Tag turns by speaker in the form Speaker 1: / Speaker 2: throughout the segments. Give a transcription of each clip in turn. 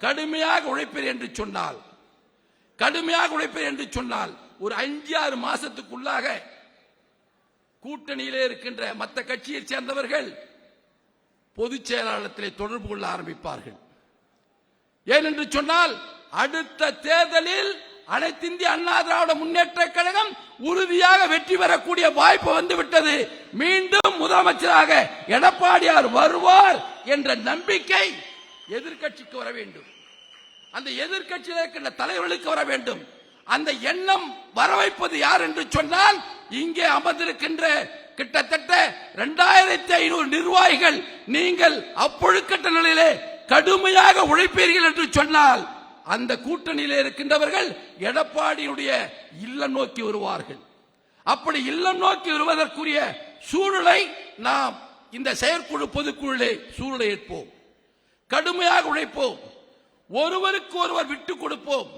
Speaker 1: கடுமையாக உழைப்பேன் என்று சொன்னால் ஒரு 5-6 மாசத்துக்குள்ளாக கூட்டணியிலே இருக்கின்ற மற்ற கட்சியை சேர்ந்தவர்கள் பொதுச் செயலாளத்திலே தொடர்பு கொள்ள ஆரம்பிப்பார்கள். ஏனென்று சொன்னால் அடுத்த தேர்தலில் அனைத்து இந்திய அண்ணா திராவிட முன்னேற்ற கழகம் உறுதியாக வெற்றி பெறக்கூடிய வாய்ப்பு வந்துவிட்டது. மீண்டும் முதலமைச்சராக எடப்பாடியார் வருவார் என்ற நம்பிக்கை எதிர்க்கட்சிக்கு வர வேண்டும். அந்த எதிர்க்கட்சியில் இருக்கின்ற தலைவர்களுக்கு வர வேண்டும். அந்த எண்ணம் வர வைப்பது யார் என்று சொன்னால் இங்கே அமர்ந்திருக்கின்ற கிட்டத்தட்ட 2500 நிர்வாகிகள். நீங்கள் அப்பொழுக்கட்ட நிலையிலே கடுமையாக உழைப்பீர்கள் என்று சொன்னால் அந்த கூட்டணியிலே இருக்கின்றவர்கள் எடப்பாடியுடைய இல்லம் நோக்கி வருவார்கள். அப்படி இல்லம் நோக்கி வருவதற்குரிய சூழலை நாம் இந்த செயற்குழு பொதுக்குழுவிலே சூழலை ஏற்போம். கடுமையாக உழைப்போம். ஒருவருக்கு ஒருவர் விட்டுக் கொடுப்போம்.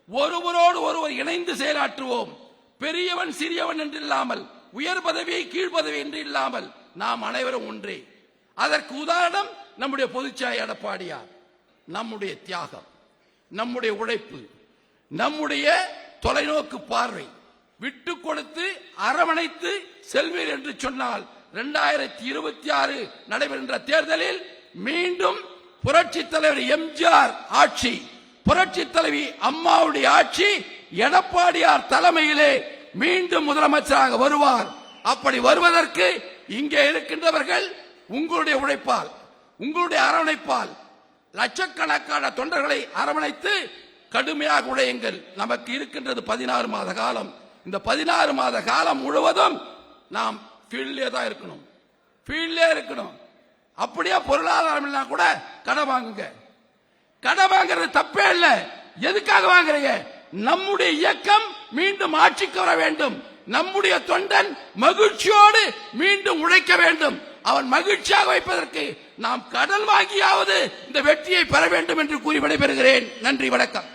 Speaker 1: ஒருவரோடு ஒருவர் இணைந்து செயலாற்றுவோம். பெரியவன் சிறியவன் என்று இல்லாமல், உயர் பதவி கீழ் பதவி என்று இல்லாமல் நாம் அனைவரும் ஒன்றே. அதற்கு உதாரணம் நம்முடைய பொதுச்செயலாளர் எடப்பாடியார். நம்முடைய தியாகம், நம்முடைய உழைப்பு, நம்முடைய தொலைநோக்கு பார்வை, விட்டுக் கொடுத்து அரவணைத்து செல்வீர் என்று சொன்னால் 2026 நடைபெறுகின்ற தேர்தலில் மீண்டும் புரட்சி தலைவர் எம்ஜிஆர் ஆட்சி, புரட்சி தலைவி அம்மாவுடைய ஆட்சி எடப்பாடியார் தலைமையிலே மீண்டும் முதலமைச்சராக வருவார். அப்படி வருவதற்கு இங்கே இருக்கின்றவர்கள் உங்களுடைய உழைப்பால், உங்களுடைய அரவணைப்பால் லட்சக்கணக்கான தொண்டர்களை அரவணைத்து கடுமையாக உழையுங்கள். நமக்கு இருக்கின்றது 16 மாத காலம். இந்த 16 மாத காலம் முழுவதும் நாம் ஃபீல்ட்லே தான் இருக்கணும், ஃபீல்ட்லே இருக்கணும். அப்படியே பொருளாதாரம் இல்லைனா கூட கடன் வாங்குங்க. கடன் வாங்குறது தப்பே இல்லை. எதுக்காக வாங்குறீங்க? நம்முடைய இயக்கம் மீண்டும் ஆட்சிக்கு வர வேண்டும். நம்முடைய தொண்டன் மகிழ்ச்சியோடு மீண்டும் உழைக்க வேண்டும். அவன் மகிழ்ச்சியாக வைப்பதற்கு நாம் கடன் வாங்கியாவது இந்த வெற்றியை பெற வேண்டும் என்று கூறி விடைபெறுகிறேன். நன்றி, வணக்கம்.